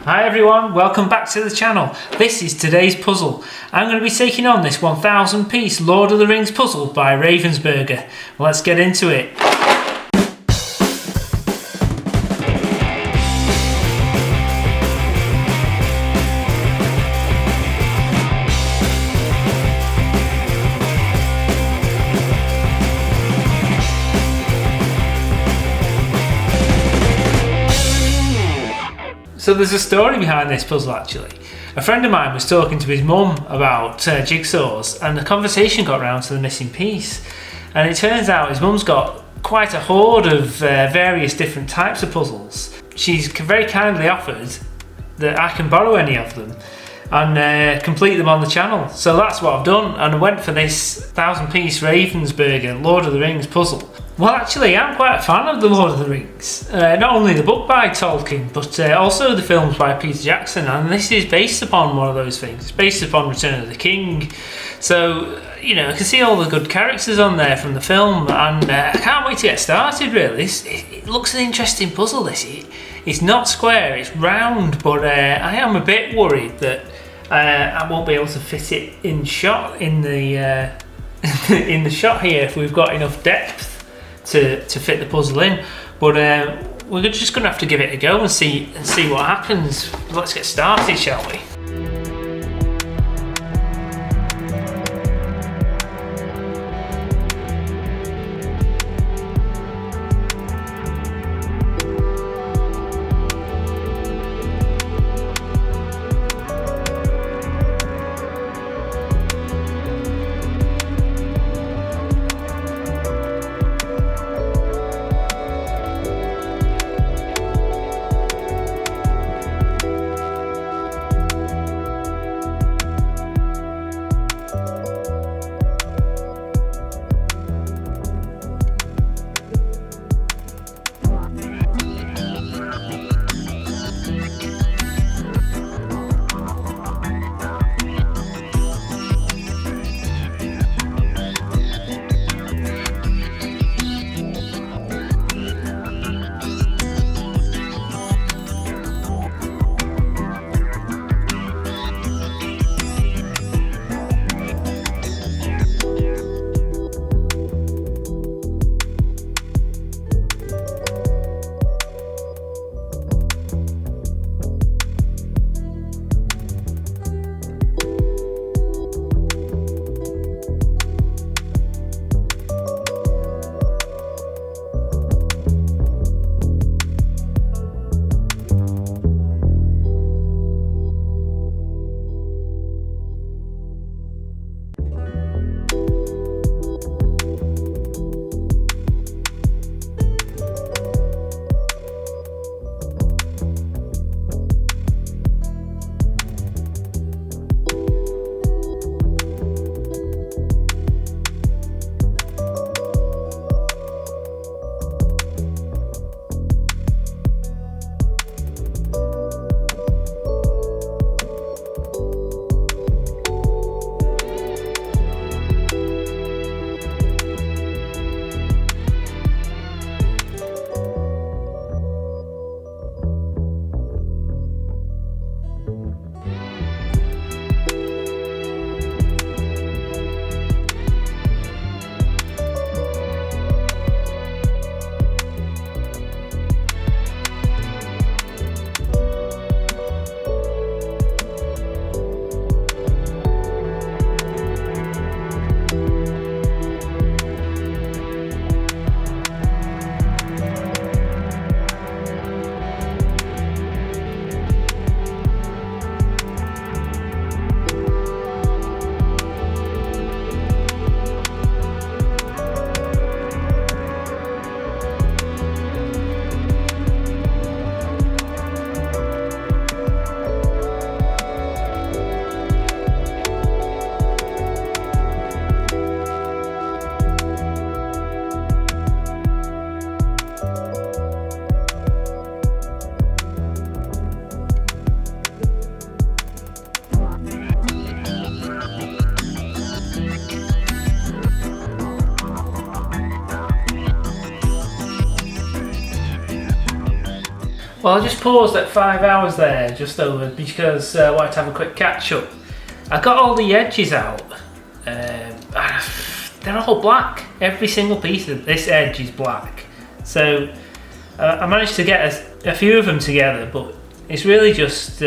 Hi everyone, welcome back to the channel. This is today's puzzle. I'm going to be taking on this 1000 piece Lord of the Rings puzzle by Ravensburger. Let's get into it. So there's a story behind this puzzle actually. A friend of mine was talking to his mum about jigsaws and the conversation got round to the missing piece. And it turns out his mum's got quite a hoard of various different types of puzzles. She's very kindly offered that I can borrow any of them and complete them on the channel. So that's what I've done, and I went for this 1000 piece Ravensburger Lord of the Rings puzzle. Well, actually, I'm quite a fan of the Lord of the Rings. Not only the book by Tolkien, but also the films by Peter Jackson, and this is based upon one of those things. It's based upon Return of the King. So, you know, I can see all the good characters on there from the film, and I can't wait to get started, really. It looks an interesting puzzle, this. It's not square, it's round, but I am a bit worried that I won't be able to fit it in shot in the in the shot here if we've got enough depth to fit the puzzle in, but we're just going to have to give it a go and see what happens. Let's get started, shall we? Well, I just paused at 5 hours there, just over, because I wanted to have a quick catch up. I got all the edges out. They're all black. Every single piece of this edge is black. So I managed to get a few of them together, but it's really just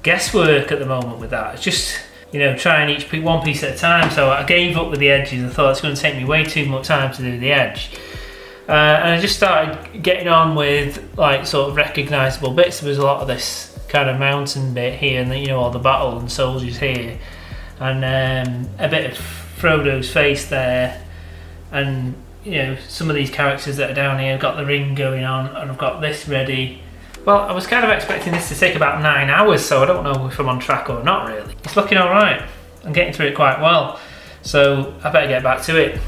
guesswork at the moment with that. It's just, you know, trying one piece at a time. So I gave up with the edges. I thought it's going to take me way too much time to do the edge. And I just started getting on with like sort of recognisable bits. There was a lot of this kind of mountain bit here, and you know, all the battle and soldiers here, and a bit of Frodo's face there, and you know, some of these characters that are down here. I've got the ring going on, and I've got this ready. Well, I was kind of expecting this to take about 9 hours, so I don't know if I'm on track or not really. It's looking alright. I'm getting through it quite well, so I better get back to it.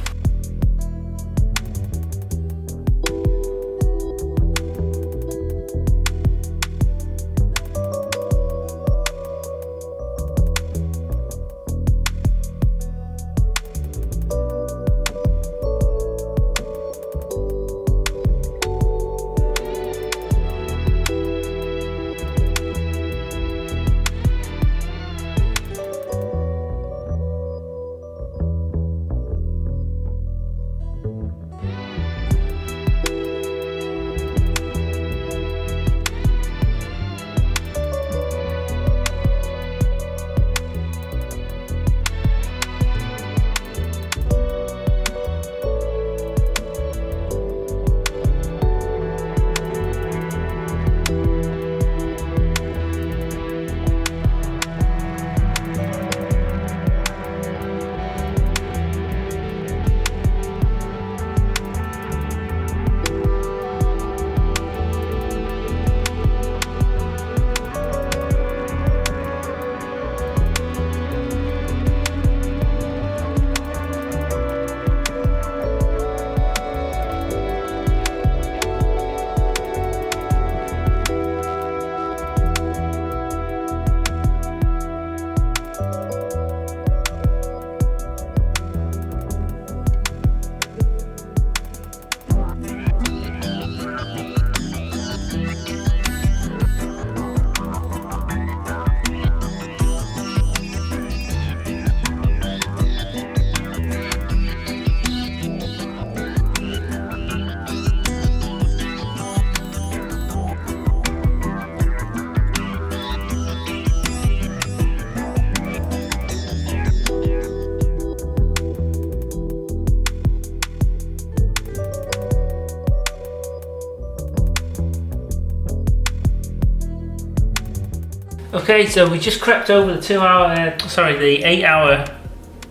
Okay, so we just crept over the 8 hour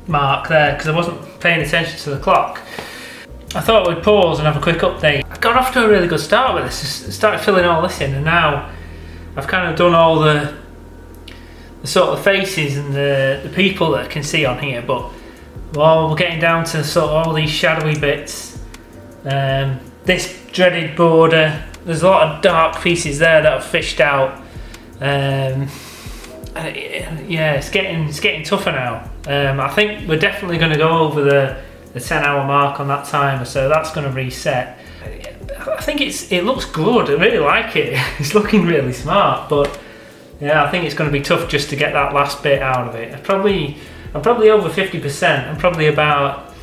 mark there because I wasn't paying attention to the clock. I thought we'd pause and have a quick update. I got off to a really good start with this. Just started filling all this in, and now I've kind of done all the sort of faces and the people that I can see on here, but we're getting down to sort of all these shadowy bits. This dreaded border. There's a lot of dark pieces there that I've fished out. Yeah, it's getting tougher now. I think we're definitely going to go over the 10-hour mark on that timer, so that's going to reset. I think it looks good. I really like it. It's looking really smart, but yeah, I think it's going to be tough just to get that last bit out of it. I'm probably over 50%. I'm probably about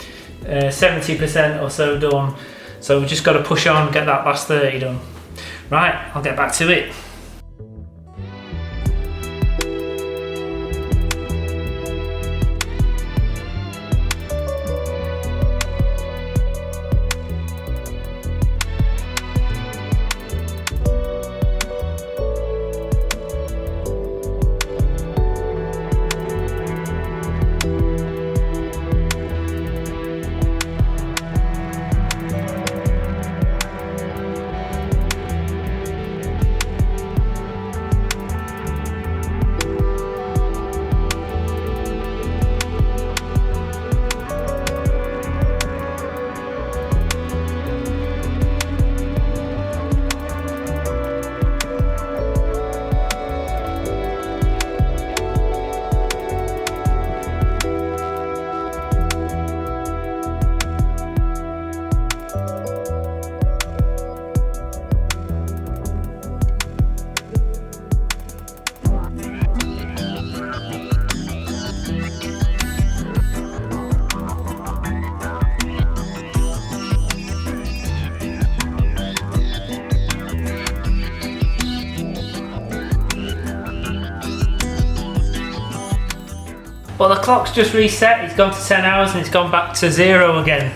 70% or so done. So we've just got to push on, get that last 30 done. Right, I'll get back to it. but the clock's just reset. It's gone to 10 hours and it's gone back to 0 again.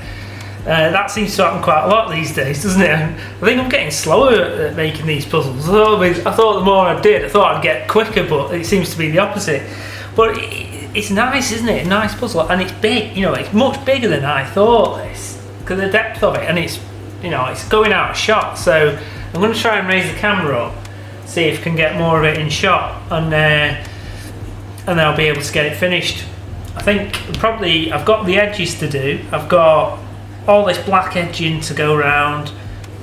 That seems to happen quite a lot these days, doesn't it? And I think I'm getting slower at making these puzzles. I thought the more I did, I thought I'd get quicker, but it seems to be the opposite. But it's nice, isn't it? A nice puzzle, and it's big. You know, it's much bigger than I thought. Because the depth of it, and it's, you know, it's going out of shot. So I'm going to try and raise the camera up, see if I can get more of it in shot, and then I'll be able to get it finished. I think probably I've got the edges to do. I've got all this black edging to go around.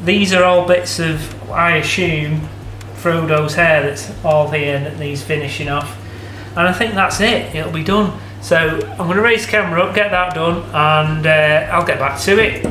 These are all bits of, I assume, Frodo's hair that's all here that needs finishing off. And I think that's it, it'll be done. So I'm going to raise the camera up, get that done, and I'll get back to it.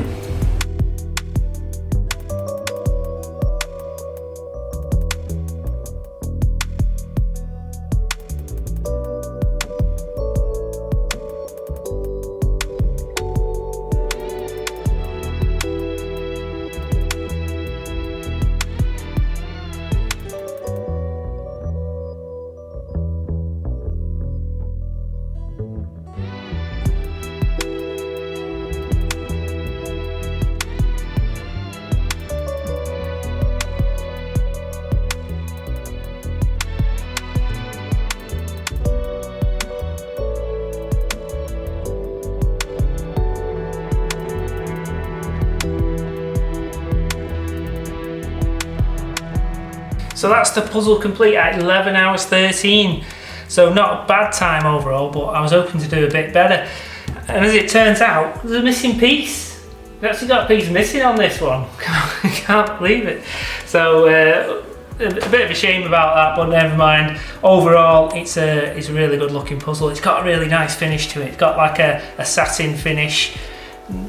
So that's the puzzle complete at 11 hours 13. So not a bad time overall, but I was hoping to do a bit better. And as it turns out, there's a missing piece. We've actually got a piece missing on this one. I can't believe it. So a bit of a shame about that, but never mind. Overall, it's a really good looking puzzle. It's got a really nice finish to it. It's got like a satin finish.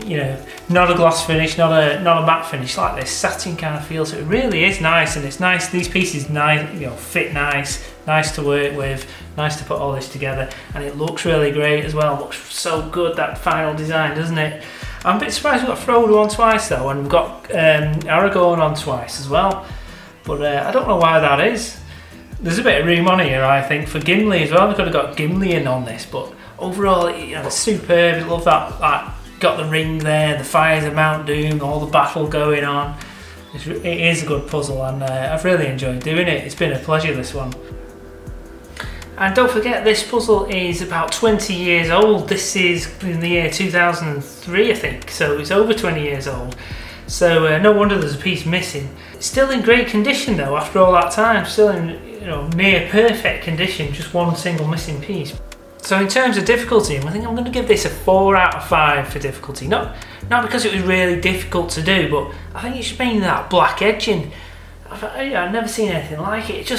You know, not a gloss finish, not a matte finish, like this satin kind of feel. So it really is nice, and it's nice. These pieces nice, you know, fit nice to work with, nice to put all this together, and it looks really great as well. It looks so good, that final design, doesn't it? I'm a bit surprised we've got Frodo on twice though, and we've got Aragorn on twice as well. But I don't know why that is. There's a bit of room on here, I think, for Gimli as well. We could have got Gimli in on this, but overall, you know, it's superb. I love that. Got the ring there, the fires of Mount Doom, all the battle going on. It is a good puzzle, and I've really enjoyed doing it. It's been a pleasure, this one. And don't forget, this puzzle is about 20 years old. This is in the year 2003, I think, so it's over 20 years old. So no wonder there's a piece missing. It's still in great condition though, after all that time. Still in, you know, near perfect condition, just one single missing piece. So in terms of difficulty, I think I'm going to give this a 4 out of 5 for difficulty. Not because it was really difficult to do, but I think it's mainly that black edging. I've never seen anything like it.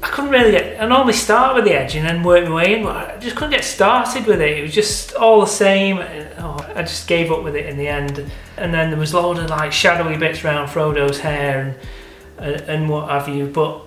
I couldn't really get. I normally start with the edging and work my way in, but I just couldn't get started with it. It was just all the same. I just gave up with it in the end. And then there was a load of like shadowy bits around Frodo's hair and what have you. But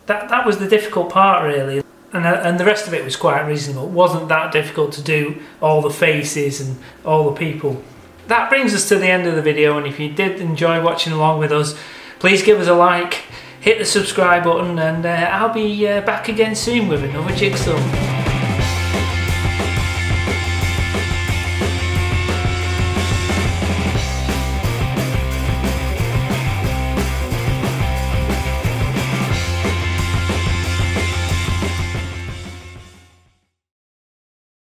that was the difficult part, really. And the rest of it was quite reasonable. It wasn't that difficult to do all the faces and all the people. That brings us to the end of the video, and if you did enjoy watching along with us, please give us a like, hit the subscribe button, and I'll be back again soon with another Jigsaw.